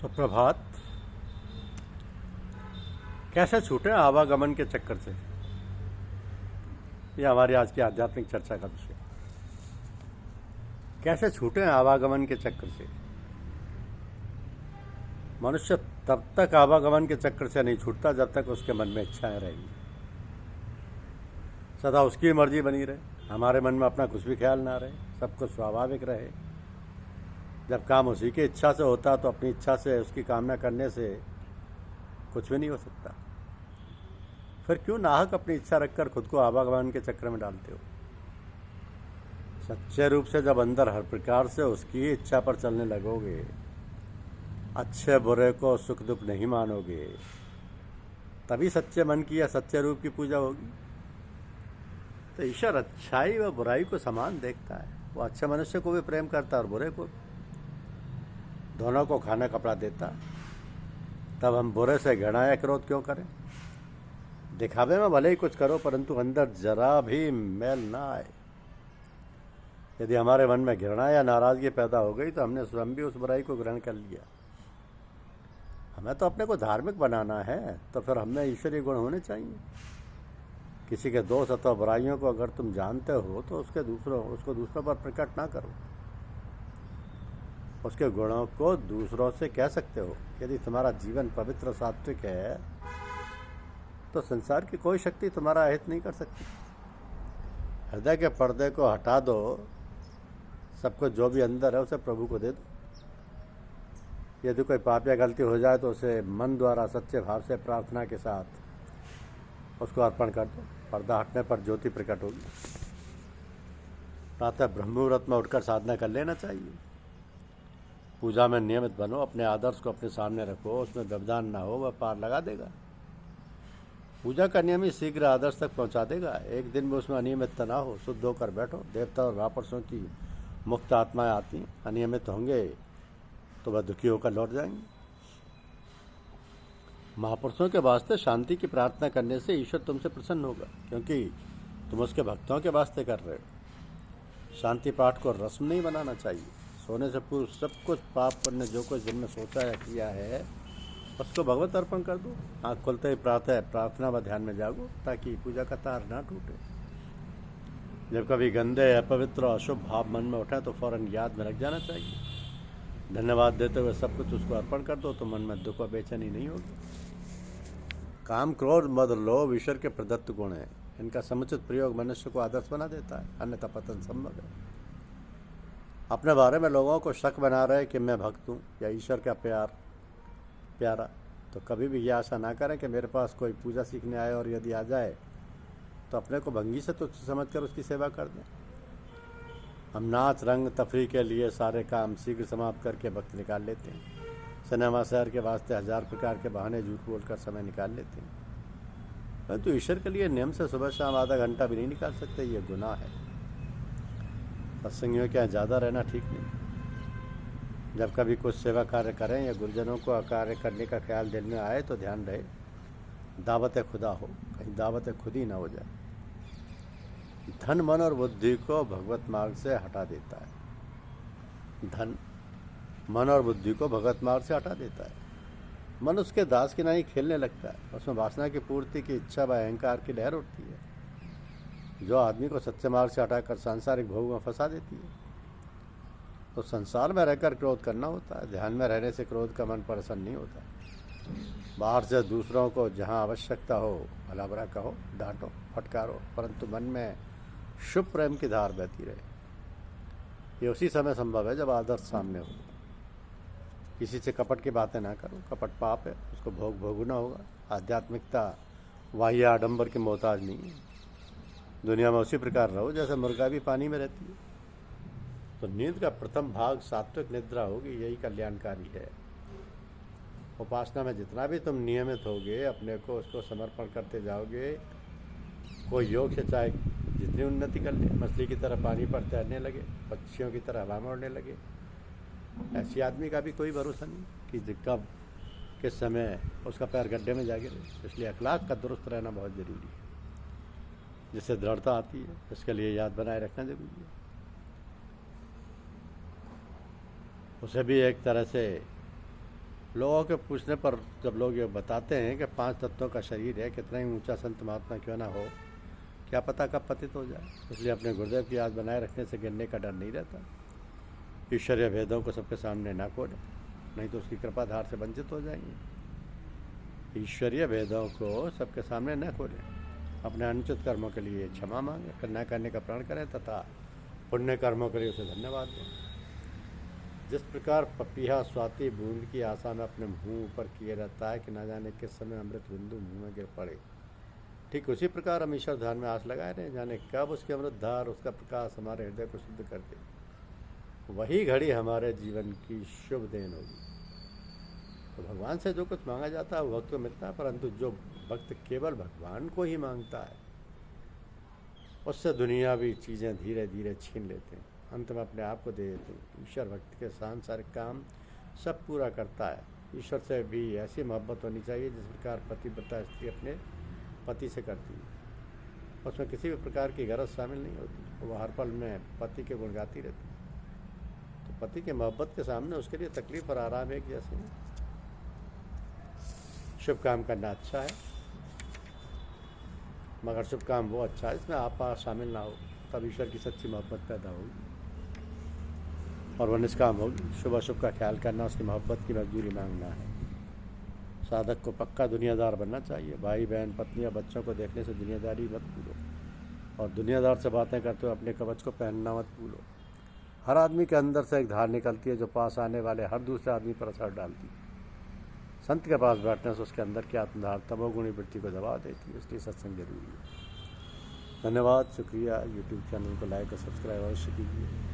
सुप्रभात। कैसे छूटे आवागमन के चक्कर से, यह हमारी आज की आध्यात्मिक चर्चा का विषय। कैसे छूटे आवागमन के चक्कर से। मनुष्य तब तक आवागमन के चक्कर से नहीं छूटता जब तक उसके मन में इच्छाएं रहेंगी, सदा उसकी मर्जी बनी रहे, हमारे मन में अपना कुछ भी ख्याल ना रहे, सब कुछ स्वाभाविक रहे। जब काम उसी की इच्छा से होता तो अपनी इच्छा से, उसकी कामना करने से कुछ भी नहीं हो सकता। फिर क्यों नाहक अपनी इच्छा रखकर खुद को आवागमन के चक्र में डालते हो। सच्चे रूप से जब अंदर हर प्रकार से उसकी इच्छा पर चलने लगोगे, अच्छे बुरे को सुख दुख नहीं मानोगे, तभी सच्चे मन की या सच्चे रूप की पूजा होगी। तो ईश्वर अच्छाई व बुराई को समान देखता है। वो अच्छे मनुष्य को भी प्रेम करता है और बुरे को, दोनों को खाना कपड़ा देता। तब हम बुरे से घृणा या क्रोध क्यों करें। दिखावे में भले ही कुछ करो, परंतु अंदर जरा भी मैल ना आए। यदि हमारे मन में घृणा या नाराजगी पैदा हो गई तो हमने स्वयं भी उस बुराई को ग्रहण कर लिया। हमें तो अपने को धार्मिक बनाना है, तो फिर हमें ईश्वरीय गुण होने चाहिए। किसी के दोष अथवा बुराइयों को अगर तुम जानते हो तो उसको दूसरों पर प्रकट ना करो। उसके गुणों को दूसरों से कह सकते हो। यदि तुम्हारा जीवन पवित्र सात्विक है तो संसार की कोई शक्ति तुम्हारा हित नहीं कर सकती। हृदय के पर्दे को हटा दो, सबको जो भी अंदर है उसे प्रभु को दे दो। यदि कोई पाप या गलती हो जाए तो उसे मन द्वारा सच्चे भाव से प्रार्थना के साथ उसको अर्पण कर दो। पर्दा हटने पर ज्योति प्रकट होगी। प्रातः ब्रह्म मुहूर्त में उठकर साधना कर लेना चाहिए। पूजा में नियमित बनो, अपने आदर्श को अपने सामने रखो, उसमें व्यवधान ना हो, वह पार लगा देगा। पूजा का नियम ही शीघ्र आदर्श तक पहुंचा देगा। एक दिन में उसमें अनियमितता ना हो, शुद्ध होकर बैठो। देवता और महापुरुषों की मुक्त आत्माएं आती हैं, अनियमित होंगे तो वह दुखी होकर लौट जाएंगे। महापुरुषों के वास्ते शांति की प्रार्थना करने से ईश्वर तुमसे प्रसन्न होगा, क्योंकि तुम उसके भक्तों के वास्ते कर रहे हो। शांति पाठ को रस्म नहीं बनाना चाहिए। सोने से पूर्व सब कुछ पाप करने जो कुछ जिनमें सोचा या किया है उसको भगवत अर्पण कर दो। आँख खुलते ही प्रातः प्रार्थना व ध्यान में जागो, ताकि पूजा का तार ना टूटे। जब कभी गंदे अपवित्र और अशुभ भाव मन में उठे तो फौरन याद में रख जाना चाहिए। धन्यवाद देते हुए सब कुछ उसको अर्पण कर दो, तो मन में दुख और बेचैनी नहीं होगी। काम, क्रोध, मद, लोभ ईश्वर के प्रदत्त गुण हैं। इनका समुचित प्रयोग मनुष्य को आदर्श बना देता है, अन्यथा पतन संभव है। अपने बारे में लोगों को शक बना रहे कि मैं भक्त हूँ या ईश्वर का प्यारा, तो कभी भी यह आशा ना करें कि मेरे पास कोई पूजा सीखने आए, और यदि आ जाए तो अपने को भंगी से तुच्छ समझकर उसकी सेवा कर दें। हम नाच, रंग, तफरी के लिए सारे काम शीघ्र समाप्त करके वक्त निकाल लेते हैं। सिनेमा, शहर के वास्ते हजार प्रकार के बहाने झूठ बोलकर समय निकाल लेते हैं, परंतु ईश्वर के लिए नियम से सुबह शाम आधा घंटा भी नहीं निकाल सकते। ये गुनाह है। सत्संगियों के यहाँ ज़्यादा रहना ठीक नहीं। जब कभी कुछ सेवा कार्य करें या गुरुजनों को कार्य करने का ख्याल दिल में आए तो ध्यान रहे दावत खुदा हो, कहीं दावत खुद ही ना हो जाए। धन मन और बुद्धि को भगवत मार्ग से हटा देता है। धन मन और बुद्धि को भगवत मार्ग से हटा देता है। मन उसके दास की नहीं खेलने लगता है। उसमें वासना की पूर्ति की इच्छा व अहंकार की लहर उठती है, जो आदमी को सच्चे मार्ग से हटाकर सांसारिक भोग में फंसा देती है। तो संसार में रहकर क्रोध करना होता है। ध्यान में रहने से क्रोध का मन प्रसन्न नहीं होता। बाहर से दूसरों को जहाँ आवश्यकता हो भला बुरा कहो, डांटो, फटकारो, परंतु मन में शुभ प्रेम की धार बहती रहे। ये उसी समय संभव है जब आदर्श सामने हो। किसी से कपट की बातें ना करो, कपट पाप है, उसको भोगना होगा। आध्यात्मिकता बाह्य आडंबर की मोहताज नहीं है। दुनिया में उसी प्रकार रहो जैसे मुर्गा भी पानी में रहती है। तो नींद का प्रथम भाग सात्विक निद्रा होगी, यही कल्याणकारी है। उपासना में जितना भी तुम नियमित होगे, अपने को उसको समर्पण करते जाओगे, कोई योग से चाहे जितनी उन्नति कर ले, मछली की तरह पानी पर तैरने लगे, पक्षियों की तरह हवा में उड़ने लगे, ऐसी आदमी का भी कोई भरोसा नहीं कि कब किस समय उसका पैर गड्ढे में जा गिरे। इसलिए अखलाक का दुरुस्त रहना बहुत ज़रूरी है, जिससे दृढ़ता आती है। इसके लिए याद बनाए रखना जरूरी है। उसे भी एक तरह से लोगों के पूछने पर जब लोग ये बताते हैं कि 5 तत्वों का शरीर है, कितना ही ऊंचा संत महात्मा क्यों ना हो, क्या पता कब पतित हो जाए। इसलिए अपने गुरुदेव की याद बनाए रखने से गिरने का डर नहीं रहता। ईश्वरीय भेदों को सबके सामने ना खोलें, नहीं तो उसकी कृपा धार से वंचित हो जाएंगे। ईश्वरीय भेदों को सबके सामने न खोलें, अपने अनुचित कर्मों के लिए क्षमा मांगें, फिर न करने का प्रण करें तथा पुण्य कर्मों के लिए उसे धन्यवाद दें। जिस प्रकार पपीहा स्वाति बूंद की आशा में अपने मुंह ऊपर किए रहता है कि न जाने किस समय अमृत बिंदु मुंह में गिर पड़े, ठीक उसी प्रकार हम ईश्वर ध्यान में आस लगाए रहे, जाने कब उसके अमृत धार, उसका प्रकाश हमारे हृदय को शुद्ध कर दे। वही घड़ी हमारे जीवन की शुभ देन होगी। तो भगवान से जो कुछ मांगा जाता है वो भक्त को मिलता है, परंतु जो भक्त केवल भगवान को ही मांगता है उससे दुनियावी चीज़ें धीरे धीरे छीन लेते हैं, अंत में अपने आप को दे देते हैं। ईश्वर भक्त के सांसारिक काम सब पूरा करता है। ईश्वर से भी ऐसी मोहब्बत होनी चाहिए जिस प्रकार पतिव्रता स्त्री अपने पति से करती है। उसमें किसी भी प्रकार की गरज शामिल नहीं होती, वह हर पल में पति के गुण गाती रहती है। तो पति के मोहब्बत के सामने उसके लिए तकलीफ और आराम एक जैसे हैं। शुभ काम करना अच्छा है, मगर शुभ काम वो अच्छा है इसमें आप शामिल ना हो, तब ईश्वर की सच्ची मोहब्बत पैदा होगी और वह निष्काम होगी। शुभ अशुभ का ख्याल करना उसकी मोहब्बत की मजदूरी मांगना है। साधक को पक्का दुनियादार बनना चाहिए। भाई बहन पत्नी या बच्चों को देखने से दुनियादारी मत भूलो, और दुनियादार से बातें करते हुए अपने कवच को पहनना मत भूलो। हर आदमी के अंदर से एक धार निकलती है जो पास आने वाले हर दूसरे आदमी पर असर डालती है। संत के पास बैठने से उसके अंदर की आत्मधार तमोगुणी वृत्ति को दबा देती है, इसलिए सत्संग जरूरी है। धन्यवाद, शुक्रिया। यूट्यूब चैनल को लाइक और सब्सक्राइब अवश्य कीजिए।